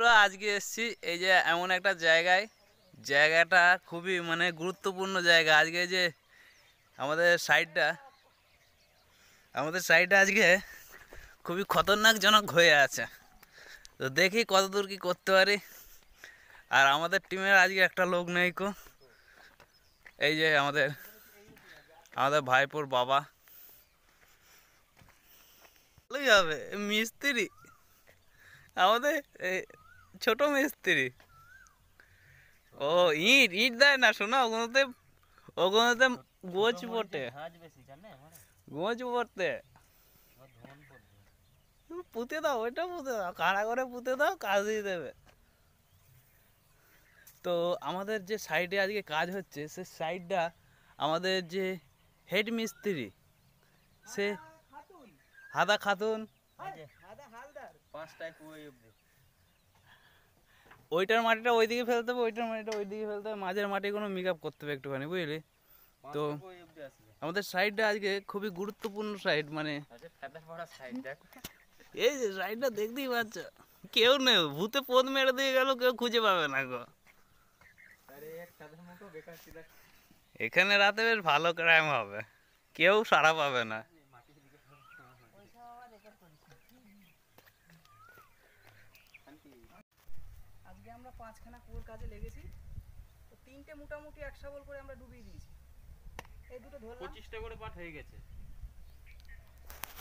বন্ধুরা আজকে এসেছি এই যে এমন একটা জায়গাটা খুবই মানে গুরুত্বপূর্ণ জায়গা। আজকে যে আমাদের সাইডটা আজকে খুবই খতরনাকজনক হয়ে আছে। তো দেখি কতদূর কি করতে পারি। আর আমাদের টিমের আজকে একটা লোক নেই কো, এই যে আমাদের ভাইপোর বাবা। ভালোই হবে মিস্ত্রি, আমাদের ছোট মিস্ত্রি। ও ইট ইট দেয় না, শোনা ওগুলোতে গোছ পড়তে পুঁতে দাও, ওইটা পুঁতে দাও, কাড়া করে পুঁতে দাও, কাজ দিয়ে দেবে। তো আমাদের যে সাইডে আজকে কাজ হচ্ছে সে সাইডটা আমাদের যে হেড মিস্ত্রি সে হাদা খাতুন, ওইটার মাটিটা ওইদিকে ফেলতে হবে, ওইটার মাটিটা ওইদিকে ফেলতে হবে, মাঝের মাটি কোনো মেক আপ করতে হবে একটুখানি, বুঝলি? তো আমাদের সাইডটা আজকে খুবই গুরুত্বপূর্ণ সাইড, মানে এই যে সাইডটা দেখতেই পাচ্ছ, কেউ নেই, ভূতে পোদ মেরে দিয়ে গেল, কেউ খুঁজে পাবে না গো। এখানে রাতে বেশ ভালো ক্রাইম হবে, কেউ সাড়া পাবে না। আজকে আমরা 5খানা কুয়োর কাজে লেগেছি। তো 3টে মোটামুটি 1 শাবল করে আমরা ডুবিয়ে দিয়েছি। এই দুটো ধরলাম, 25টা করে পাট হয়ে গেছে।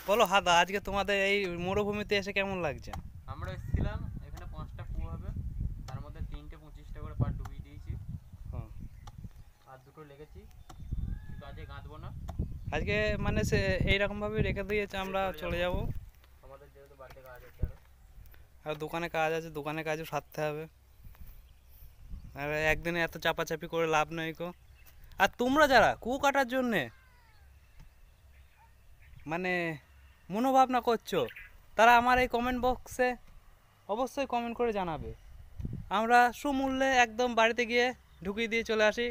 বলো হাদা, আজকে তোমাদের এই মরুভূমিতে এসে কেমন লাগছে? আমরা এসেছিলাম, এখানে 5টা কুয়ো হবে, তার মধ্যে 3টে 25টা করে পাট ডুবিয়ে দিয়েছি। আর দুটো লেগেছি, কিন্তু আজকে গাঁথবো না। আজকে মানে সে এইরকম ভাবে রেখে দিয়েছে, আমরা চলে যাব। আমাদের যেহেতু বাড়িতে কাজ আছে, আর দোকানে কাজ আছে, দোকানে কাজও সারতে হবে। আর একদিনে এত চাপাচাপি করে লাভ নেই কো। আর তোমরা যারা কুয়ো কাটার জন্যে মানে মনোভাবনা করছো, তারা আমার এই কমেন্ট বক্সে অবশ্যই কমেন্ট করে জানাবে। আমরা সুমূল্যে একদম বাড়িতে গিয়ে ঢুকিয়ে দিয়ে চলে আসি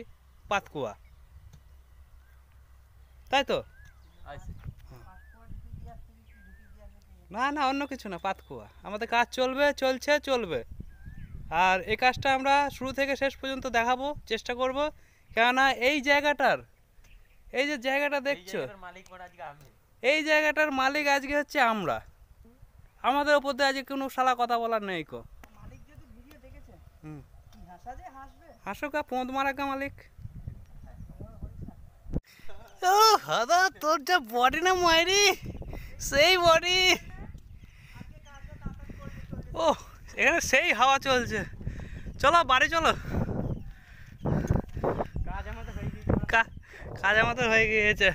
পাতকুয়া, তাই তো? না না, অন্য কিছু না, পাতকুয়া। আমাদের কাজ চলবে। আর এই কাজটা আমরা শুরু থেকে শেষ পর্যন্ত দেখাবো, চেষ্টা করব। কেননা এই জায়গাটার, এই যে জায়গাটা দেখছো, এই জায়গাটার মালিক আজকে হচ্ছে আমরা। আমাদের ওপর দিয়ে আজকে কোনো শালা কথা বলার নেই কো। মালিক যদি ভিডিও দেখেছে, কি হাসা যে হাসবে। হাসুকা পোঁদ মারাকা মালিক। ও হাদা, তোর যা বডি না মাইরি, সেই বডি। ও এখানে সেই হাওয়া চলছে। চলো বাড়ি চলো, কাজ আমাদের হয়ে গিয়েছে।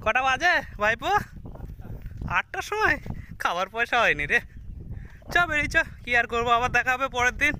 কটা বাজে ভাইপো? 8টার সময়। খাবার পয়সা হয়নি রে। চ বেরিয়ে চ, কি আর করবো, আবার দেখা হবে পরের দিন।